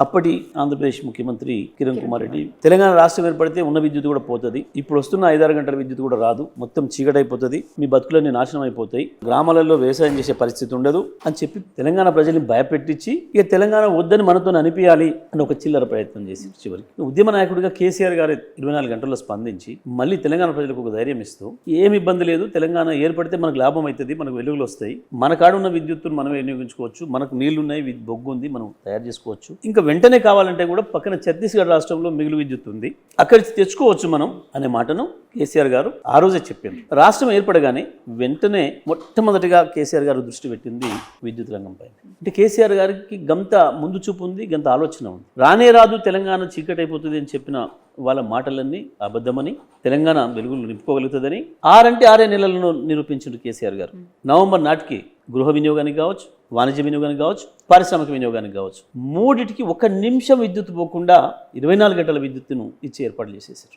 అప్పటి ఆంధ్రప్రదేశ్ ముఖ్యమంత్రి కిరణ్ కుమార్ రెడ్డి తెలంగాణ రాష్ట్రం ఏర్పడితే ఉన్న విద్యుత్ కూడా పోతుంది, ఇప్పుడు వస్తున్న 5-6 గంటల విద్యుత్ కూడా రాదు, మొత్తం చీకటైపోతుంది, మీ బతుకులన్నీ నాశనం అయిపోతాయి, గ్రామాలలో వ్యవసాయం చేసే పరిస్థితి ఉండదు అని చెప్పి తెలంగాణ ప్రజల్ని భయపెట్టించి ఇక తెలంగాణ వద్దని మనతో అనిపించాలి అని ఒక చిల్లర ప్రయత్నం చేసి చివరికి ఉద్యమ నాయకుడిగా కేసీఆర్ గారు 24 గంటల్లో స్పందించి మళ్ళీ తెలంగాణ ప్రజలకు ఒక ధైర్యం ఇస్తూ ఏమి ఇబ్బంది లేదు, తెలంగాణ ఏర్పడితే మనకు లాభం అవుతుంది, మనకు వెలుగులు వస్తాయి, మన కాడ ఉన్న విద్యుత్తును మనం వినియోగించుకోవచ్చు, మనకు నీళ్లున్నాయి, బొగ్గు ఉంది, మనం తయారు చేసుకోవచ్చు, ఇంకా వెంటనే కావాలంటే కూడా పక్కన ఛత్తీస్గఢ్ రాష్ట్రంలో మిగులు విద్యుత్ ఉంది, అక్కడికి తెచ్చుకోవచ్చు మనం అనే మాటను కేసీఆర్ గారు ఆ రోజే చెప్పింది. రాష్ట్రం ఏర్పడగానే వెంటనే మొట్టమొదటిగా కేసీఆర్ గారు దృష్టి పెట్టింది విద్యుత్ రంగం పైన. అంటే కేసీఆర్ గారికి గంత ముందు చూపు ఉంది, గంత ఆలోచన ఉంది. రానే రాదు తెలంగాణ చీకటైపోతుంది అని చెప్పిన వాళ్ళ మాటలన్నీ అబద్ధమని, తెలంగాణ వెలుగులు నింపుకోగలుగుతుందని 6 నెలలను నిరూపించారు కేసీఆర్ గారు. నవంబర్ నాటికి గృహ వినియోగానికి కావచ్చు, వాణిజ్య వినియోగానికి కావచ్చు, పారిశ్రామిక వినియోగానికి కావచ్చు, మూడిటికి 1 నిమిషం విద్యుత్ పోకుండా 24 గంటల విద్యుత్తును ఇచ్చి ఏర్పాటు చేసేసారు.